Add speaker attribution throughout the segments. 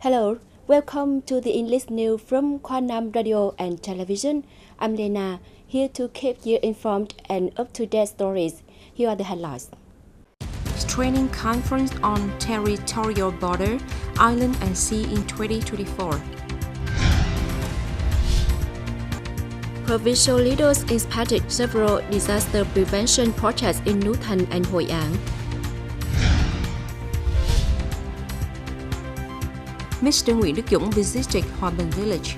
Speaker 1: Hello, welcome to the English news from Quảng Nam Radio and Television. I'm Lena, here to keep you informed and up-to-date stories. Here are the headlines.
Speaker 2: Training conference on territorial border, island and sea in 2024.
Speaker 1: Provincial leaders inspected several disaster prevention projects in Thành and Hội An.
Speaker 2: Mr. Nguyễn Đức Dũng visited Hòa Bình Village.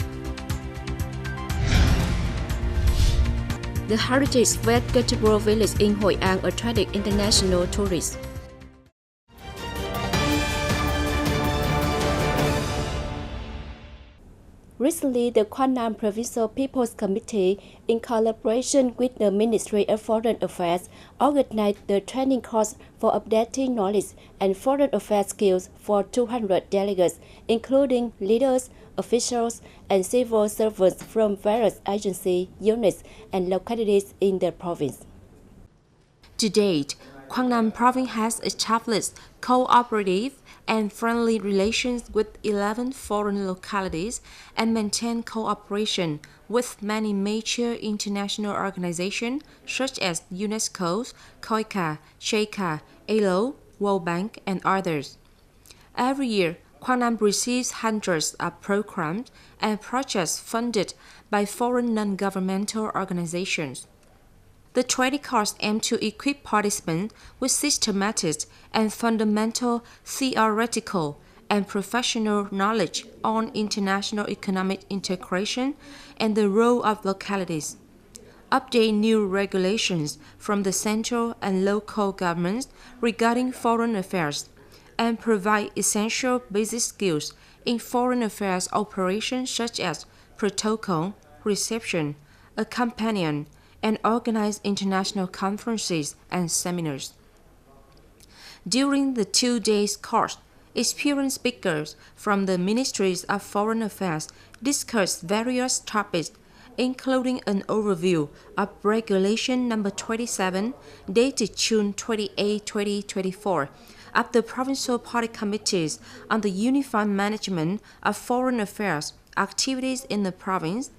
Speaker 1: The heritage vegetable village in Hội An attracted international tourists. Recently, the Quảng Nam Provincial People's Committee, in collaboration with the Ministry of Foreign Affairs, organized the training course for updating knowledge and foreign affairs skills for 200 delegates, including leaders, officials, and civil servants from various agencies, units, and localities in the province.
Speaker 2: To date, Quảng Nam Province has established cooperative and friendly relations with 11 foreign localities and maintained cooperation with many major international organizations such as UNESCO, COICA, JICA, ILO, World Bank, and others. Every year, Quảng Nam receives hundreds of programs and projects funded by foreign non-governmental organizations. The training course aims to equip participants with systematic and fundamental theoretical and professional knowledge on international economic integration and the role of localities, update new regulations from the central and local governments regarding foreign affairs, and provide essential basic skills in foreign affairs operations such as protocol, reception, a companion, and organize international conferences and seminars. During the 2 days course, experienced speakers from the Ministries of Foreign Affairs discussed various topics, including an overview of Regulation Number 27, dated June 28, 2024, of the Provincial Party Committees on the Unified Management of Foreign Affairs activities in the province,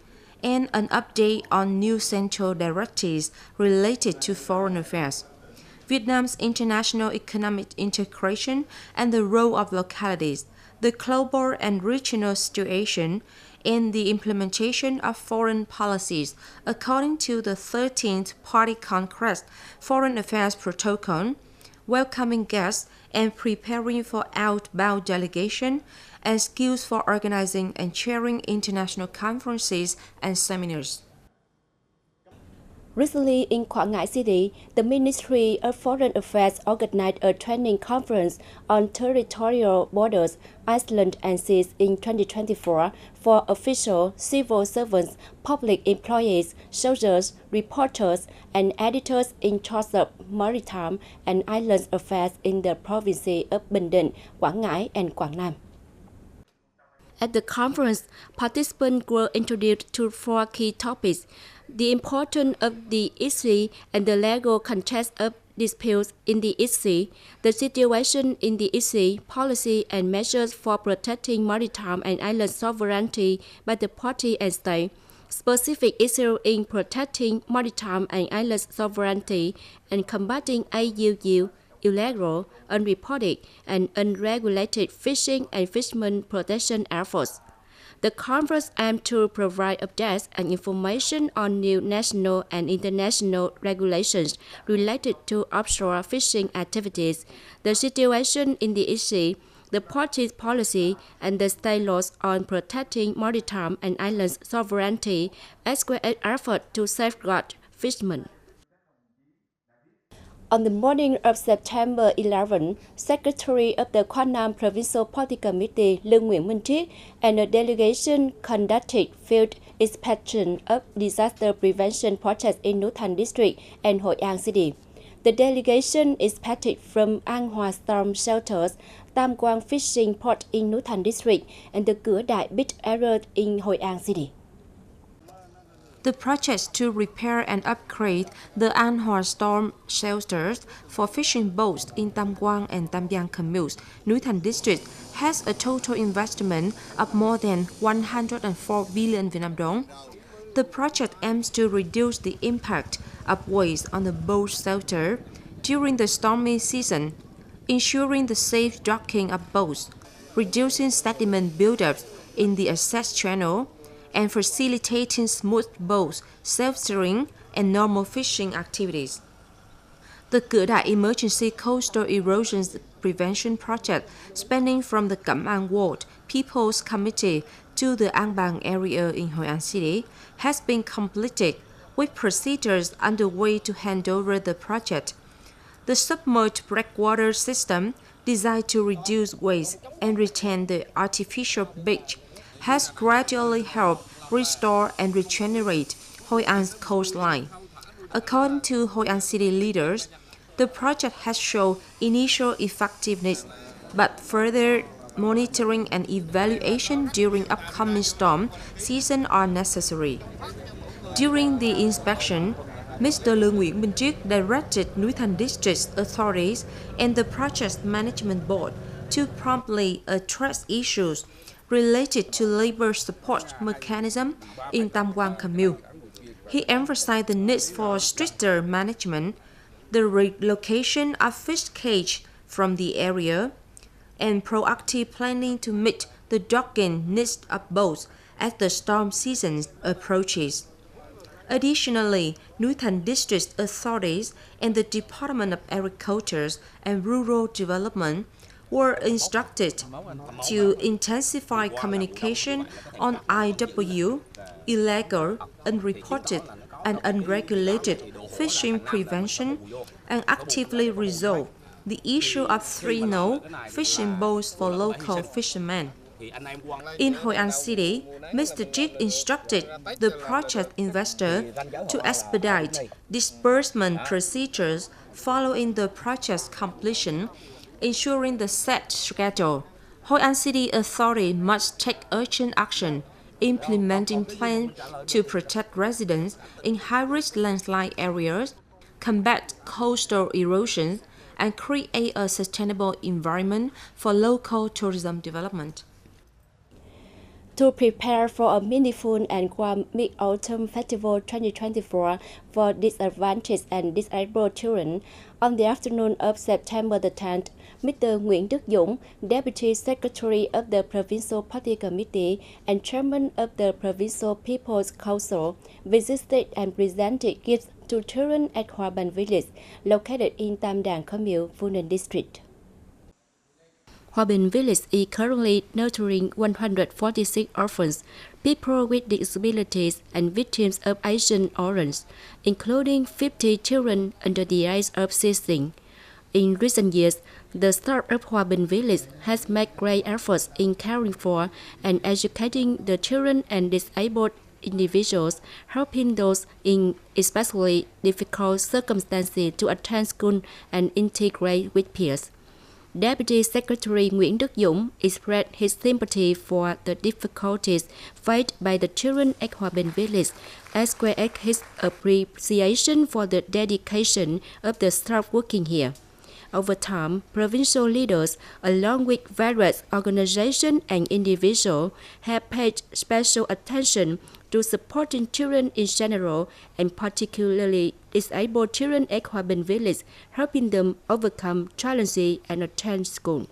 Speaker 2: and an update on new central directives related to foreign affairs, Vietnam's international economic integration and the role of localities, the global and regional situation, and the implementation of foreign policies according to the 13th Party Congress Foreign Affairs Protocol, welcoming guests and preparing for outbound delegation, and skills for organizing and chairing international conferences and seminars.
Speaker 1: Recently, in Quảng Ngãi City, the Ministry of Foreign Affairs organized a training conference on territorial borders, islands and seas in 2024 for official, civil servants, public employees, soldiers, reporters, and editors in charge of maritime and island affairs in the provinces of Bình Định, Quảng Ngãi, and Quảng Nam. At the conference, participants were introduced to 4 key topics: the importance of the issue and the legal context of disputes in the issue, the situation in the issue, policy and measures for protecting maritime and island sovereignty by the party and state, specific issues in protecting maritime and island sovereignty and combating AUU, illegal, unreported, and unregulated fishing and fishermen protection efforts. The conference aimed to provide updates and information on new national and international regulations related to offshore fishing activities, the situation in the issue, the party's policy, and the state laws on protecting maritime and island sovereignty, as well as efforts to safeguard fishermen. On the morning of September 11, Secretary of the Quảng Nam Provincial Party Committee Lương Nguyễn Minh Triết and a delegation conducted field inspection of disaster prevention projects in Thành District and Hội An City. The delegation inspected from An Hòa Storm Shelters, Tam Quang Fishing Port in Thành District, and the Cửa Đại Beach Area in Hội An City.
Speaker 2: The project to repair and upgrade the An Hoa storm shelters for fishing boats in Tam Quang and Tam Giang communes, Núi Thành district, has a total investment of more than 104 billion Vietnam dong. The project aims to reduce the impact of waste on the boat shelter during the stormy season, ensuring the safe docking of boats, reducing sediment buildup in the access channel, and facilitating smooth boat self-steering and normal fishing activities. The Cửa Đại Emergency Coastal Erosion Prevention Project, spanning from the Cẩm An Ward People's Committee to the An Bang area in Hội An City, has been completed, with procedures underway to hand over the project. The submerged breakwater system, designed to reduce waste and retain the artificial beach, has gradually helped restore and regenerate Hoi An's coastline. According to Hoi An City leaders, the project has shown initial effectiveness, but further monitoring and evaluation during upcoming storm season are necessary. During the inspection, Mr. Lương Nguyễn Minh Triết directed Núi Thành District authorities and the project management board to promptly address issues related to labor support mechanism in Tam Quang commune. He emphasized the need for stricter management, the relocation of fish cage from the area, and proactive planning to meet the docking needs of boats as the storm season approaches. Additionally, Núi Thành District authorities and the Department of Agriculture and Rural Development were instructed to intensify communication on IW, illegal, unreported, and unregulated fishing prevention, and actively resolve the issue of 3-no fishing boats for local fishermen. In Hội An City, Mr. Triết instructed the project investor to expedite disbursement procedures following the project's completion, ensuring the set schedule. Hoi An City Authority must take urgent action, implementing plans to protect residents in high-risk landslide areas, combat coastal erosion, and create a sustainable environment for local tourism development.
Speaker 1: To prepare for a meaningful and warm Mid-Autumn Festival 2024 for disadvantaged and disabled children, on the afternoon of September the 10th, Mr. Nguyễn Đức Dũng, Deputy Secretary of the Provincial Party Committee and Chairman of the Provincial People's Council, visited and presented gifts to children at Hoa Ban Village, located in Tam Đàn Commune, Vương District. Hoa Ban Village is currently nurturing 146 orphans, people with disabilities, and victims of Agent Orange, including 50 children under the age of 16. In recent years, the staff of Hoa Ban Village has made great efforts in caring for and educating the children and disabled individuals, helping those in especially difficult circumstances to attend school and integrate with peers. Deputy Secretary Nguyễn Đức Dũng expressed his sympathy for the difficulties faced by the children at Hoa Ban Village, as well as his appreciation for the dedication of the staff working here. Over time, provincial leaders, along with various organizations and individuals, have paid special attention to supporting children in general and particularly disabled children at Hoa Ban Village, helping them overcome challenges and attend school.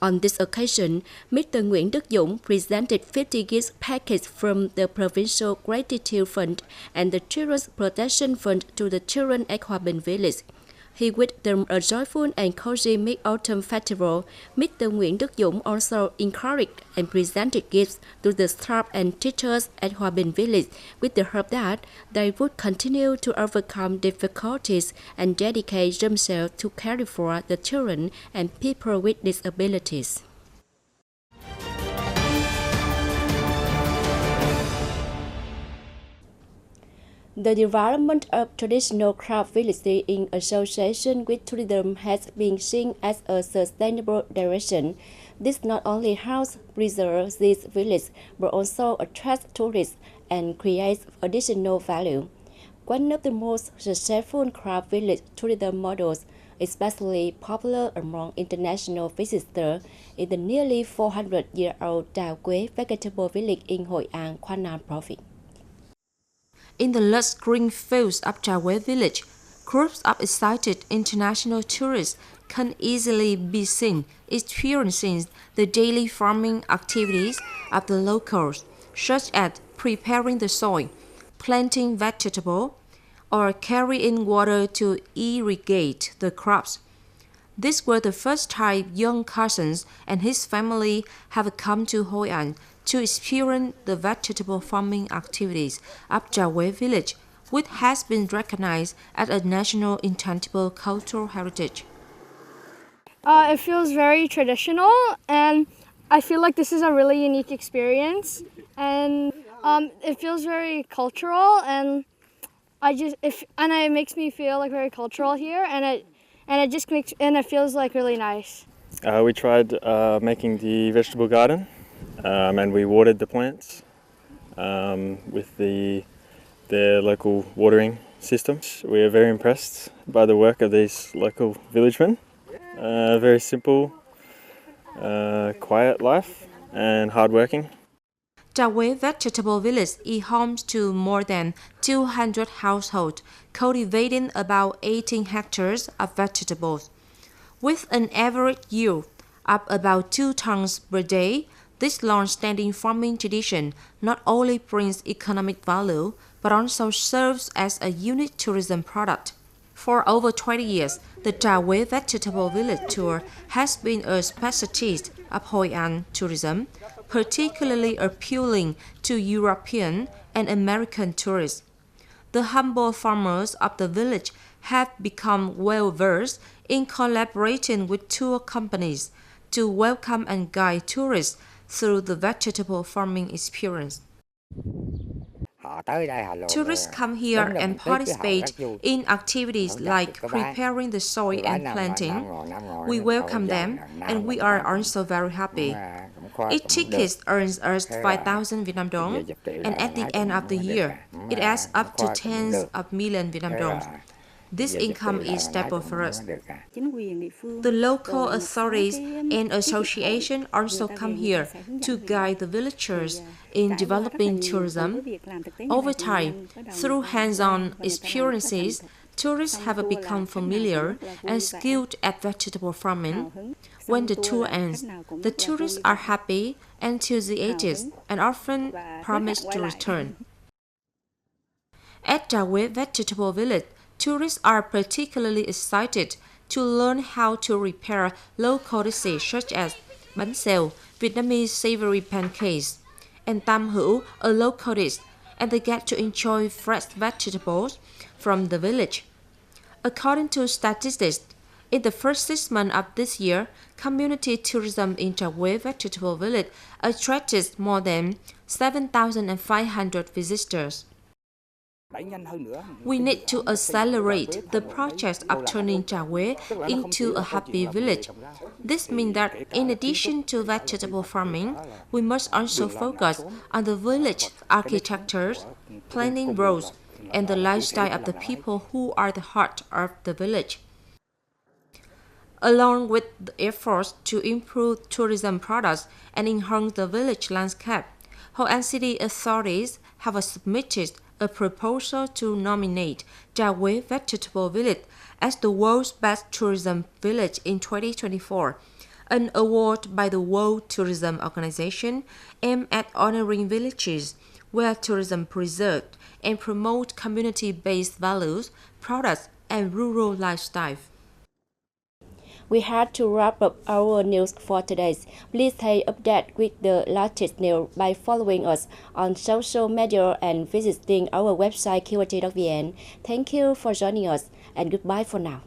Speaker 1: On this occasion, Mr. Nguyễn Đức Dũng presented 50 gift packages from the Provincial Gratitude Fund and the Children's Protection Fund to the children at Hoa Ban Village. He wished them a joyful and cozy Mid-Autumn Festival. Mr. Nguyễn Đức Dũng also encouraged and presented gifts to the staff and teachers at Hoa Ban Village with the hope that they would continue to overcome difficulties and dedicate themselves to caring for the children and people with disabilities. The development of traditional craft villages in association with tourism has been seen as a sustainable direction. This not only helps preserve these villages, but also attracts tourists and creates additional value. One of the most successful craft village tourism models, especially popular among international visitors, is the nearly 400-year-old Trà Quế vegetable village in Hội An, Quảng Nam province.
Speaker 2: In the lush green fields of Trà Quế village, groups of excited international tourists can easily be seen experiencing the daily farming activities of the locals, such as preparing the soil, planting vegetables, or carrying water to irrigate the crops. This was the first time young Cousins and his family have come to Hội An to experience the vegetable farming activities of Trà Quế village, which has been recognized as a national intangible cultural heritage.
Speaker 3: It feels very traditional, and I feel like this is a really unique experience, and it feels very cultural, and it makes me feel like very cultural here, and it feels like really nice.
Speaker 4: We tried making the vegetable garden, and we watered the plants with the local watering systems. We are very impressed by the work of these local villagemen. Very simple, quiet life and hardworking.
Speaker 2: Trà Quế Vegetable Village is home to more than 200 households, cultivating about 18 hectares of vegetables. With an average yield of about 2 tons per day, this long-standing farming tradition not only brings economic value, but also serves as a unique tourism product. For over 20 years, the Trà Quế Vegetable Village Tour has been a specialty of Hội An tourism, particularly appealing to European and American tourists. The humble farmers of the village have become well-versed in collaborating with tour companies to welcome and guide tourists through the vegetable farming experience. Tourists come here and participate in activities like preparing the soil and planting. We welcome them, and we are also very happy. Each ticket earns us 5,000 Vietnam dong, and at the end of the year, it adds up to tens of millions Vietnam dong. This income is stable for us. The local authorities and association also come here to guide the villagers in developing tourism. Over time, through hands-on experiences, tourists have become familiar and skilled at vegetable farming. When the tour ends, the tourists are happy, enthusiastic, and often promise to return. At Trà Quế Vegetable Village, tourists are particularly excited to learn how to prepare local dishes such as bánh xèo, Vietnamese savory pancakes, and tam hữu, a local dish, and they get to enjoy fresh vegetables from the village. According to statistics, in the first 6 months of this year, community tourism in Trà Quế Vegetable Village attracted more than 7,500 visitors. We need to accelerate the process of turning Trà Quế into a happy village. This means that in addition to vegetable farming, we must also focus on the village architecture, planning roads, and the lifestyle of the people who are the heart of the village. Along with the efforts to improve tourism products and enhance the village landscape, Hội An City authorities have submitted a proposal to nominate Trà Quế Vegetable Village as the world's best tourism village in 2024, an award by the World Tourism Organization aimed at honoring villages where tourism preserved and promote community-based values, products, and rural lifestyle.
Speaker 1: We had to wrap up our news for today. Please stay updated with the latest news by following us on social media and visiting our website qrt.vn. Thank you for joining us, and goodbye for now.